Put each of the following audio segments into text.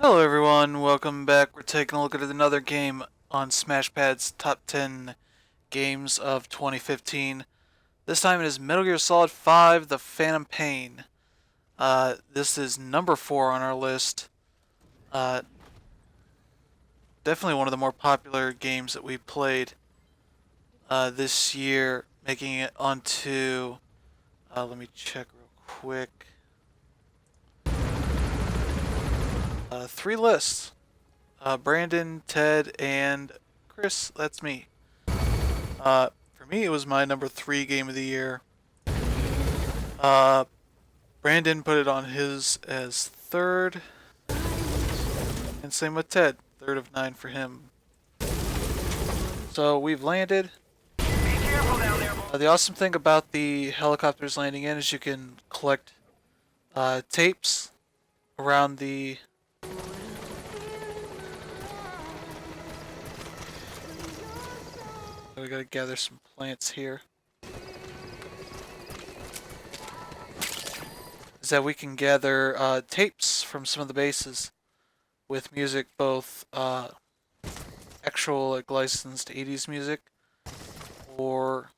Hello everyone, welcome back. We're taking a look at another game on SmashPad's top 10 games of 2015. This time it is Metal Gear Solid 5: The Phantom Pain. This is number 4 on our list. Uh, Definitely one of the more popular games that we played this year, making it onto, let me check real quick, 3 lists. Brandon, Ted, and Chris, that's me. For me, it was my number 3 game of the year. Uh, Brandon put it on his as third, and same with Ted, third of 9 for him. So we've landed. The awesome thing about the helicopters landing in is you can collect tapes around the. We gotta gather some plants here. Is that we can gather tapes from some of the bases with music, both actual like licensed 80s music or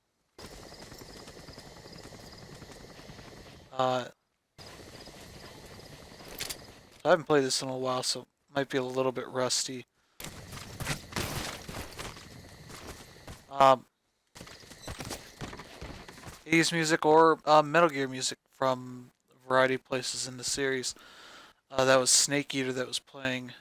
I haven't played this in a while, so it might be a little bit rusty. Um, 80s music or Metal Gear music from a variety of places in the series. That was Snake Eater that was playing.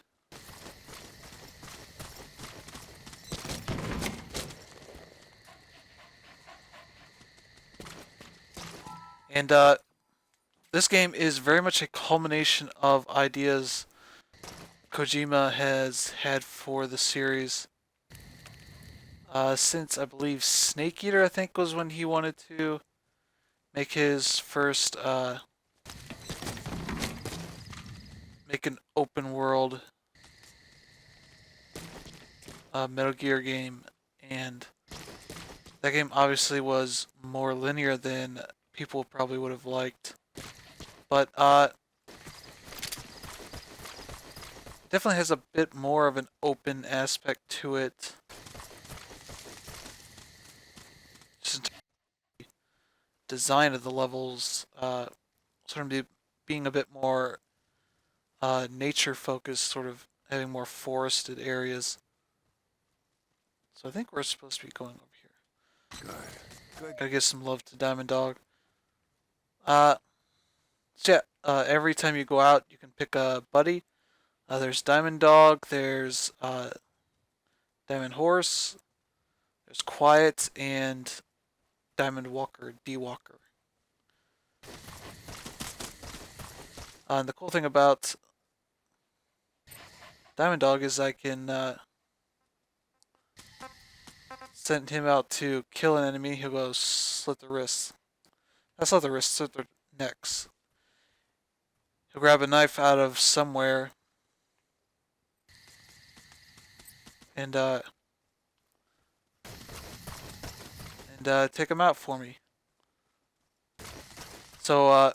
And this game is very much a culmination of ideas Kojima has had for the series. Since I believe Snake Eater, I think, was when he wanted to make his first, make an open world Metal Gear game. And that game obviously was more linear than people probably would have liked. But definitely has a bit more of an open aspect to it. Just design of the levels, sort of being a bit more nature focused, sort of having more forested areas. So I think we're supposed to be going over here. Good. Gotta give some love to Diamond Dog. Uh, so yeah, every time you go out, you can pick a buddy. There's Diamond Dog, there's Diamond Horse, there's Quiet, and Diamond Walker, D Walker. And the cool thing about Diamond Dog is I can send him out to kill an enemy. He'll go slit the wrists. That's not the wrists, slit their necks. He'll grab a knife out of somewhere and take him out for me. So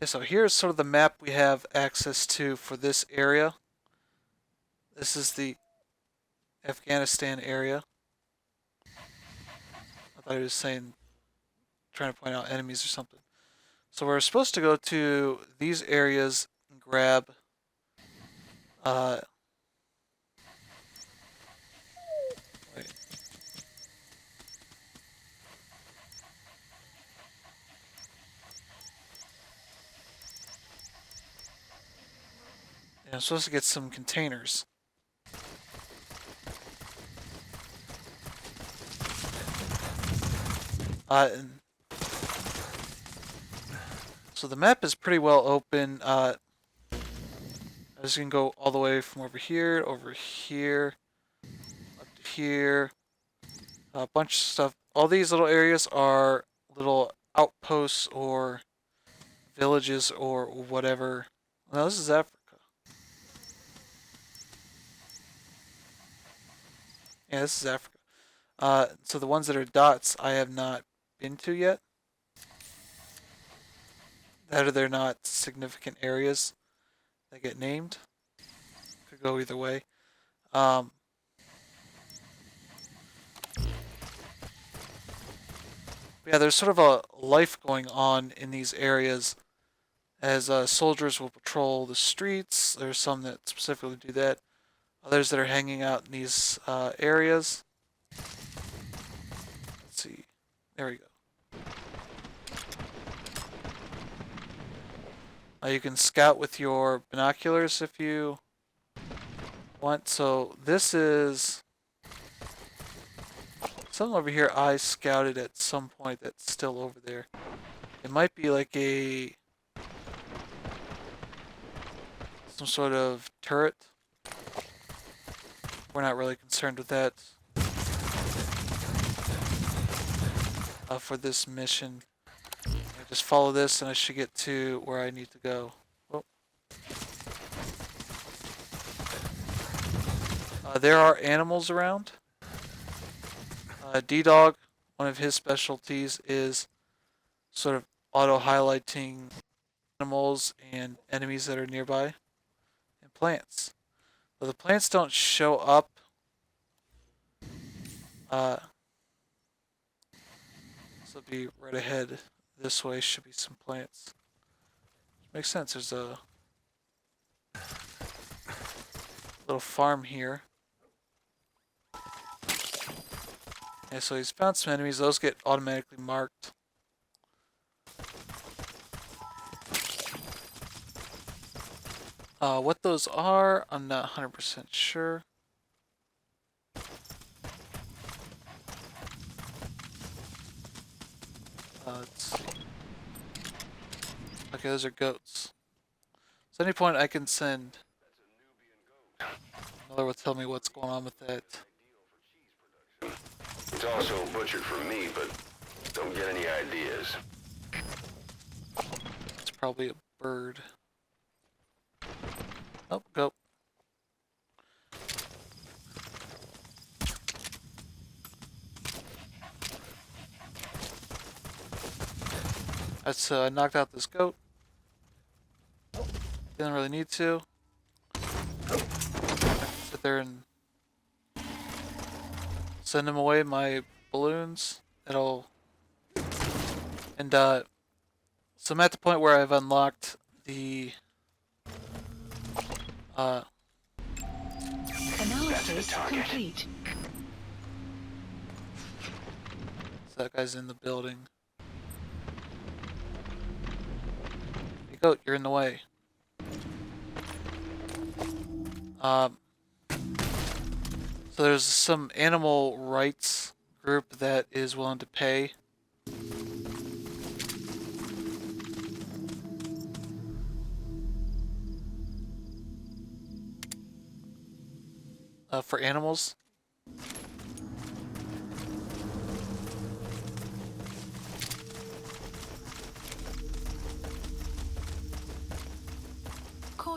yeah, so here's sort of the map we have access to for this area. This is the Afghanistan area. I thought he was trying to point out enemies or something. So we're supposed to go to these areas and grab wait. Yeah, I'm supposed to get some containers. And so the map is pretty well open. I just can go all the way from over here, up to here. A bunch of stuff. All these little areas are little outposts or villages or whatever. No, this is Africa. Yeah, this is Africa. So the ones that are dots I have not been to yet. that or they're not significant areas that get named. Could go either way. Um, yeah, there's sort of a life going on in these areas as soldiers will patrol the streets. There's some that specifically do that. Others that are hanging out in these areas. Let's see. There we go. You can scout with your binoculars if you want. So this is something over here I scouted at some point that's still over there. It might be like some sort of turret. We're not really concerned with that for this mission. I just follow this and I should get to where I need to go. Oh. There are animals around. D-Dog, one of his specialties is sort of auto-highlighting animals and enemies that are nearby, and plants. But the plants don't show up. This will be right ahead. This way should be some plants. Makes sense. There's a little farm here. Yeah, so he's found some enemies. Those get automatically marked. What those are, I'm not 100% sure. Let's see. Okay, those are goats. So at any point I can send Miller will tell me what's going on with that. It's also butchered for me, but don't get any ideas. It's probably a bird. Oh, go. That's knocked out this goat. Didn't really need to. I can sit there and send him away my balloons. It'll and so I'm at the point where I've unlocked the analysis complete. So that guy's in the building. Hey goat, you're in the way. So there's some animal rights group that is willing to pay for animals.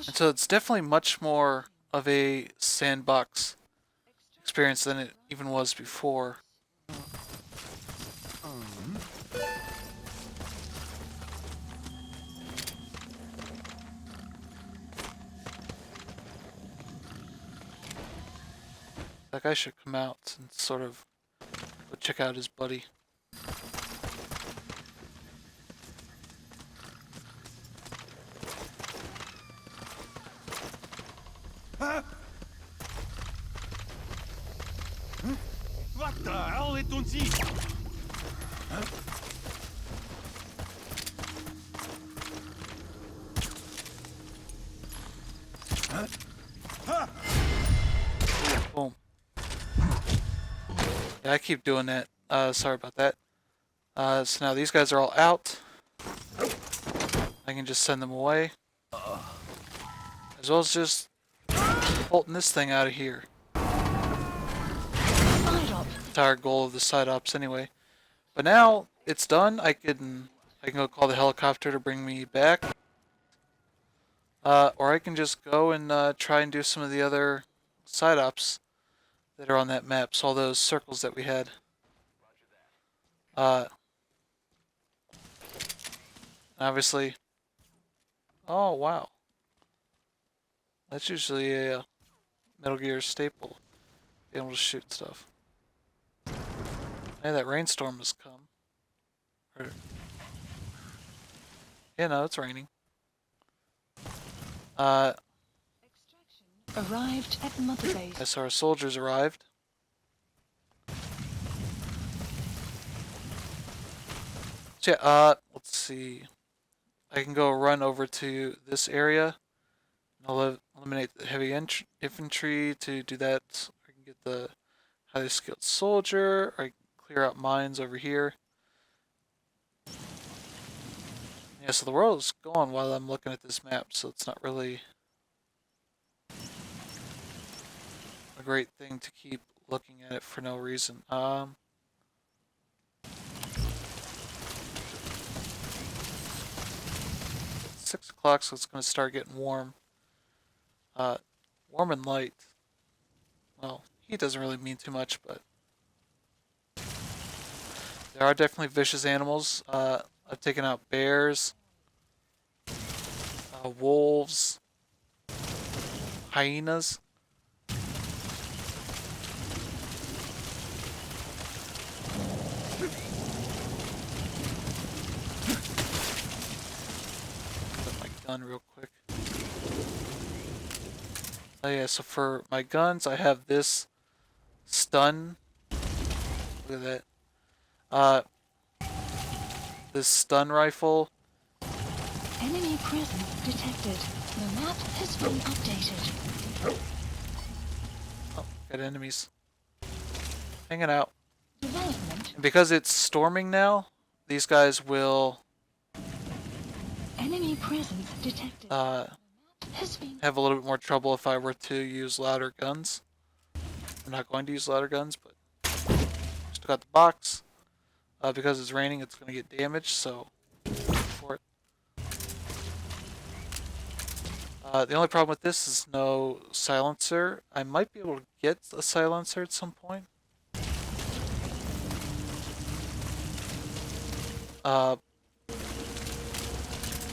And so it's definitely much more of a sandbox experience than it even was before. That guy should come out and sort of go check out his buddy. What the hell est on-t-il? Boom. Yeah, I keep doing that. Sorry about that. So now these guys are all out. I can just send them away. As well as just bolting this thing out of here. Entire goal of the side ops anyway. But now it's done. I can go call the helicopter to bring me back. Or I can just go and try and do some of the other side ops that are on that map. So all those circles that we had. Obviously, Oh, wow. That's usually a Metal Gear staple. Being able to shoot stuff. Hey, that rainstorm has come. Or, yeah, no, it's raining. Uh, Arrived at Mother Base. yes, our soldiers arrived. So yeah, let's see. I can go run over to this area. I'll eliminate the heavy infantry to do that. I can get the highly skilled soldier. Or I can clear out mines over here. Yeah, so the world is going while I'm looking at this map, so it's not really a great thing to keep looking at it for no reason. 6 o'clock, so it's going to start getting warm. Warm and light. Well, heat doesn't really mean too much, but there are definitely vicious animals. I've taken out bears, wolves, hyenas. Put my gun real quick. Oh yeah, so for my guns, I have this stun. Look at that. This stun rifle. Enemy presence detected. The map has been updated. Oh, got enemies hanging out. Development. And because it's storming now, these guys will Enemy presence detected. Has been have a little bit more trouble if I were to use louder guns. I'm not going to use louder guns, but still got the box. Because it's raining, it's going to get damaged, so for it. The only problem with this is no silencer. I might be able to get a silencer at some point.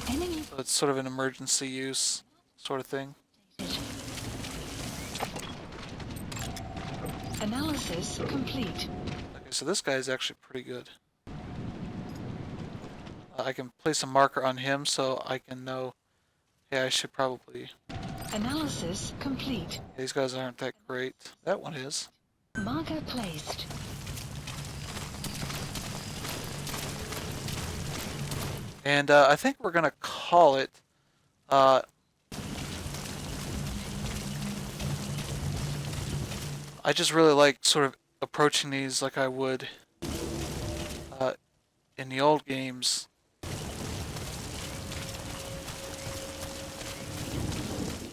enemy So it's sort of an emergency use sort of thing. analysis complete. Okay, so this guy is actually pretty good. I can place a marker on him so I can know, yeah, I should probably... Analysis complete. These guys aren't that great. That one is. Marker placed. And I think we're going to call it... I just really like sort of approaching these like I would in the old games.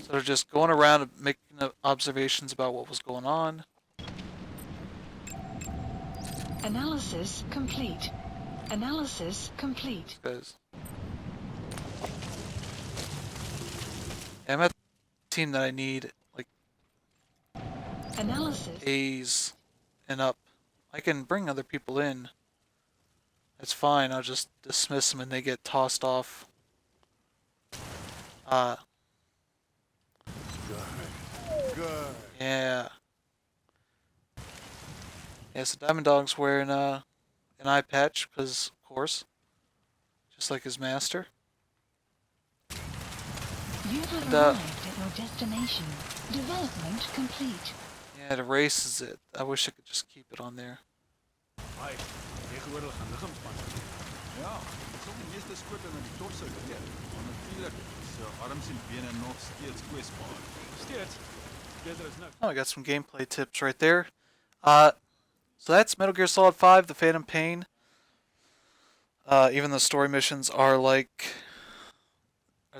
So they're just going around and making observations about what was going on. Analysis complete. Analysis complete. Guys. I'm at the team that I need like Analysis. A's and up. I can bring other people in. It's fine. I'll just dismiss them and they get tossed off. Good. Yeah. Yeah, so Diamond Dog's wearing an eye patch, because, of course, just like his master. You have And, arrived at your destination. Development complete. Yeah, it erases it. I wish I could just keep it on there. Hi, tegenwoordig gaan liggaamsbanden. Ja, ek sal die meeste skote na die torso geleer. Maar natuurlik is arms en bene nog steeds kwesbaar. Steeds beter as niks. Oh, I got some gameplay tips right there. So that's Metal Gear Solid 5, The Phantom Pain. Even the story missions are are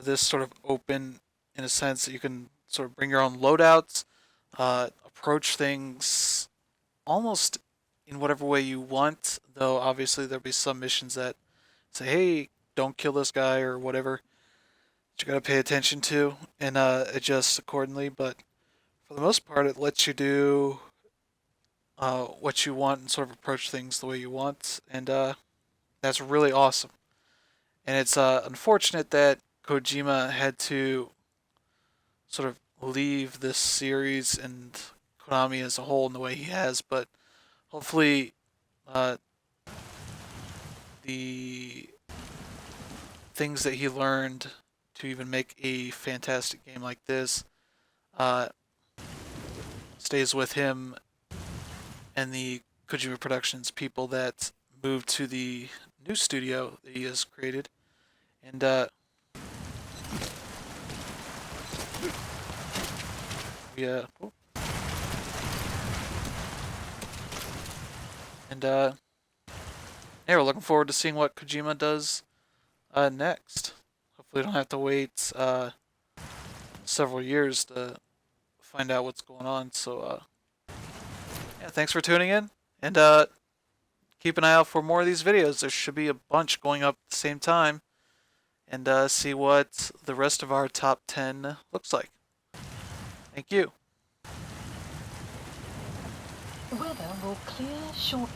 this sort of open in a sense that you can sort of bring your own loadouts, approach things almost in whatever way you want, though obviously there'll be some missions that say, hey, don't kill this guy or whatever that you gotta pay attention to and adjust accordingly, but for the most part it lets you do what you want and sort of approach things the way you want, and that's really awesome. And it's unfortunate that Kojima had to sort of leave this series and Konami as a whole in the way he has, but hopefully uh, the things that he learned to even make a fantastic game like this uh, stays with him and the Kojima Productions people that moved to the new studio that he has created. And yeah, and yeah, we're looking forward to seeing what Kojima does next. Hopefully, we don't have to wait several years to find out what's going on. So, yeah, thanks for tuning in, and keep an eye out for more of these videos. There should be a bunch going up at the same time, and see what the rest of our top 10 looks like. Thank you. Weather will clear shortly.